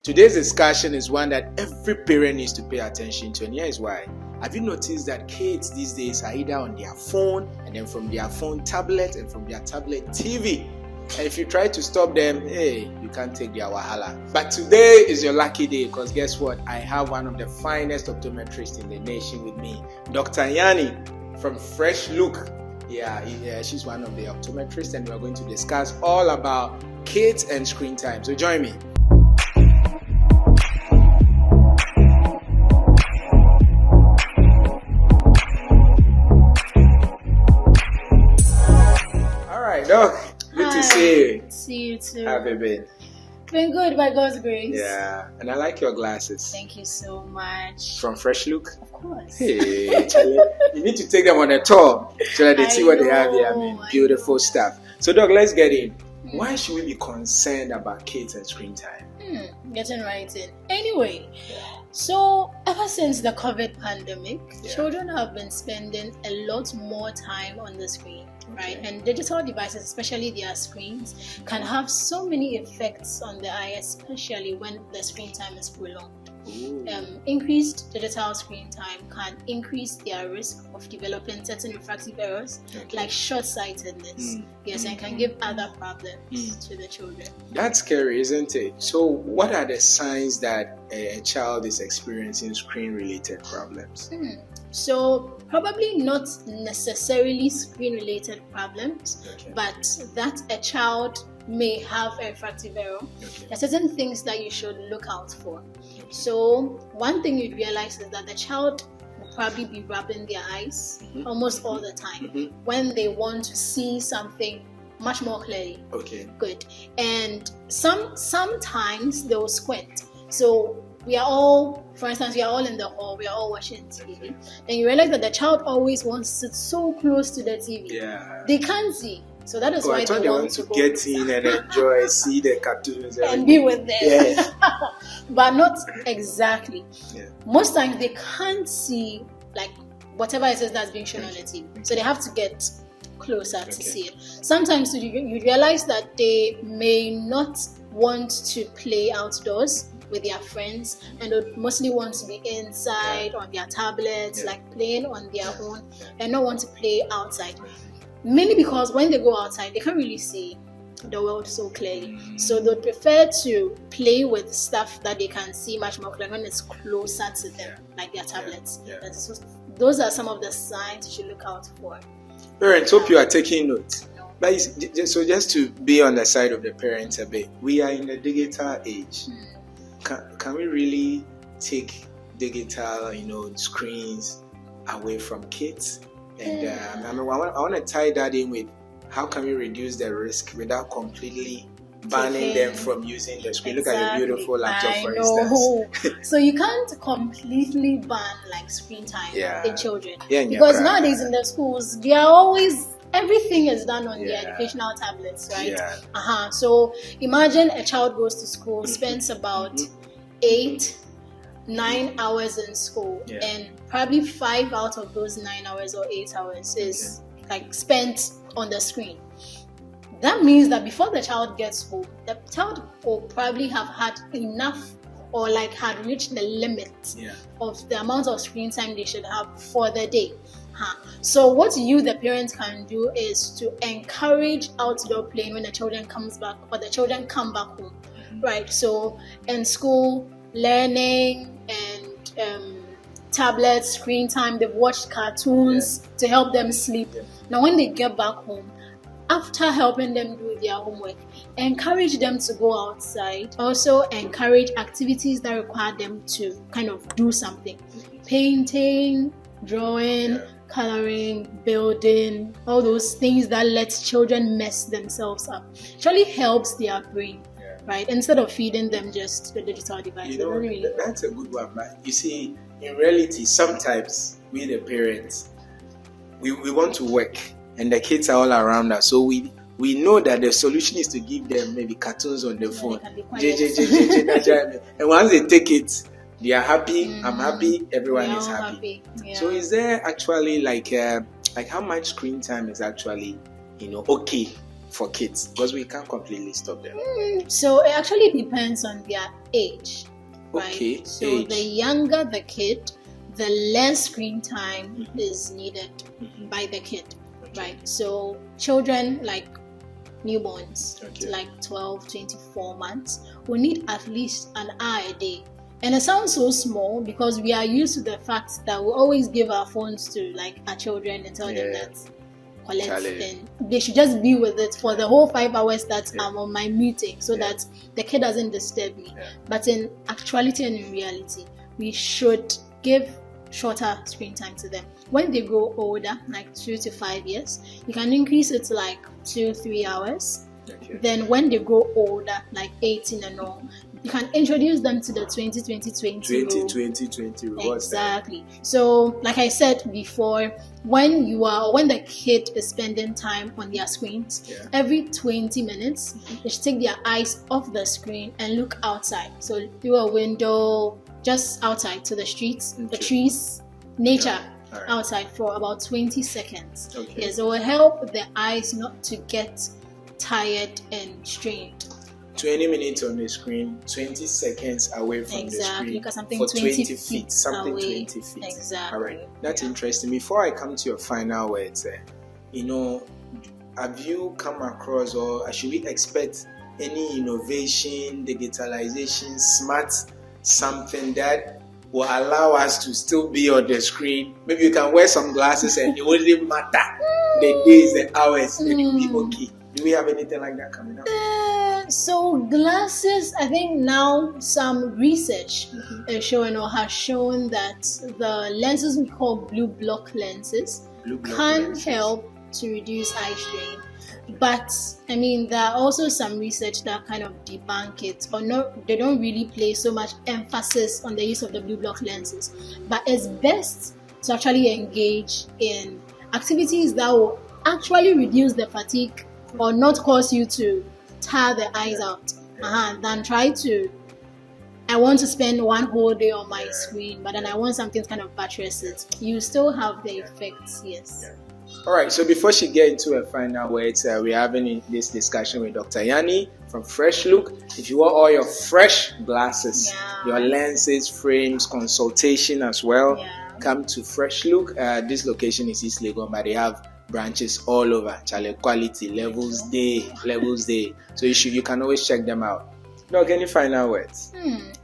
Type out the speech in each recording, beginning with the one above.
Today's discussion is one that every parent needs to pay attention to, and here is why. Have you noticed that kids these days are either on their phone, and then from their phone tablet, and from their tablet TV? And if you try to stop them, you can't take their wahala. But today is your lucky day, because guess what? I have one of the finest optometrists in the nation with me, Dr. Yani from Fresh Look. Yeah, she's one of the optometrists, and we're going to discuss all about kids and screen time. So join me. Doc, good to see you. See you too. How have you been? Been good by God's grace. Yeah, and I like your glasses. Thank you so much. From Fresh Look? Of course. Hey, Charlie, you need to take them on a tour so that they see what they have here. I mean, beautiful stuff. So, Doc, let's get in. Why should we be concerned about kids and screen time? Getting right in. Anyway, so ever since the COVID pandemic, children have been spending a lot more time on the screen. Right, and digital devices, especially their screens, can have so many effects on the eye, especially when the screen time is prolonged. Increased digital screen time can increase their risk of developing certain refractive errors, like short-sightedness, and can give other problems to the children. That's scary, isn't it? So what are the signs that a child is experiencing screen-related problems? So probably not necessarily screen-related problems, but that a child may have a refractive error. There are certain things that you should look out for. So one thing you'd realize is that the child will probably be rubbing their eyes almost all the time when they want to see something much more clearly. Good. And sometimes they'll squint. So we are all in the hall, we are all watching TV. Then you realize that the child always wants to sit so close to the TV. They can't see. So that is why they want to get in and enjoy, see the cartoons and be with them. But not exactly. Most times they can't see like whatever it is that's being shown on the TV. So they have to get closer to see it. Sometimes you realize that they may not want to play outdoors with their friends, and would mostly want to be inside on their tablets, like playing on their own, and not want to play outside. Mainly because when they go outside, they can't really see the world so clearly. So they'd prefer to play with stuff that they can see much more clearly when it's closer to them, like their tablets. So those are some of the signs you should look out for. Parents, hope you are taking notes. But so just to be on the side of the parents a bit, we are in the digital age. Can we really take digital, screens away from kids? And I want to tie that in with how can we reduce the risk without completely banning them from using the screen? Look at your beautiful laptop, for instance. So you can't completely ban like screen time in children, because nowadays in the schools they are always. Everything is done on the educational tablets, right? So imagine a child goes to school, spends about 8-9 hours in school, and probably 5 out of those 9 hours or 8 hours is like spent on the screen. That means that before the child gets home, the child will probably have had enough or like had reached the limit of the amount of screen time they should have for the day. So what you, the parents, can do is to encourage outdoor playing when the children comes back or the children come back home, right? So in school, learning and tablets, screen time, they've watched cartoons to help them sleep. Now when they get back home, after helping them do their homework, encourage them to go outside. Also encourage activities that require them to kind of do something. Painting, drawing, coloring, building, all those things that let children mess themselves up. Actually helps their brain, right? Instead of feeding them just the digital device. That's a good one, but you see, in reality, sometimes we the parents, we want to work, and the kids are all around us, so we know that the solution is to give them maybe cartoons on the phone. And once they take it, they are happy, I'm happy, everyone is happy. So is there actually like how much screen time is actually okay for kids? Because we can't completely stop them. So it actually depends on their age. Right? Okay. So age. the younger the kid, the less screen time is needed by the kid. Right? So children like newborns, like 12, 24 months, will need at least an hour a day. And it sounds so small because we are used to the fact that we always give our phones to like our children and tell them that and they should just be with it for the whole 5 hours that I'm on my meeting so that the kid doesn't disturb me. But in actuality and in reality, we should give shorter screen time to them. When they grow older, like 2 to 5 years, you can increase it to like 2-3 hours. Then when they grow older, like 18 and all, you can introduce them to the 20-20-20 rule. Exactly. So like I said before, when the kid is spending time on their screens, every 20 minutes they should take their eyes off the screen and look outside. So through a window, just outside to the streets, the trees, nature. Outside for about 20 seconds. Yes, it will help the eyes not to get tired and strained. 20 minutes on the screen, 20 seconds away from the screen for 20 feet. Something away. 20 feet. Exactly. All right, that's interesting. Before I come to your final words, have you come across or should we expect any innovation, digitalization, smart something that will allow us to still be on the screen? Maybe you can wear some glasses and it wouldn't matter the days, the hours, and it will be okay. Do we have anything like that coming up? So glasses, I think now some research is showing or has shown that the lenses we call blue block lenses can help to reduce eye strain. But I mean, there are also some research that kind of debunk it, or not. They don't really place so much emphasis on the use of the blue block lenses. But it's best to actually engage in activities that will actually reduce the fatigue or not cause you to tire the eyes out. Than try to. I want to spend one whole day on my screen, but then I want something to kind of buttress it. You still have the effects, yes. All right, so before she gets into her final words, we're having this discussion with Dr. Yani from Fresh Look. If you want all your fresh glasses, your lenses, frames, consultation as well, come to Fresh Look. This location is East Legon, but they have branches all over. Charlie Quality, Levels Day. So you can always check them out. Doc, any final words?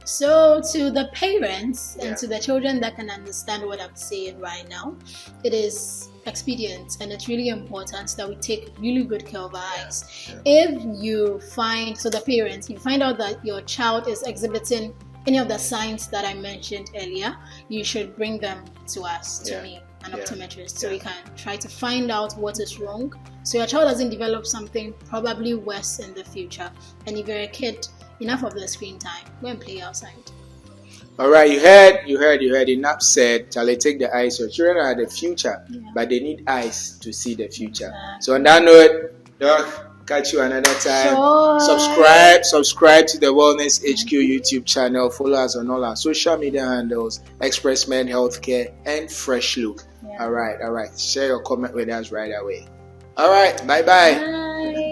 So to the parents and to the children that can understand what I'm saying right now, it is expedient and it's really important that we take really good care of our eyes. If you find, the parents, you find out that your child is exhibiting any of the signs that I mentioned earlier, you should bring them to us, to me, an optometrist, so we can try to find out what is wrong, so your child doesn't develop something probably worse in the future. And if you're a kid, enough of the screen time, go and play outside. All right, you heard. Enough said. Shall I take the eyes? Your children are the future, but they need eyes to see the future. So on that note, Doc, catch you another time. Sure. Subscribe to the Wellness HQ YouTube channel. Follow us on all our social media handles: Expressmed Healthcare and Fresh Look. All right. Share your comment with us right away. All right, bye. Bye.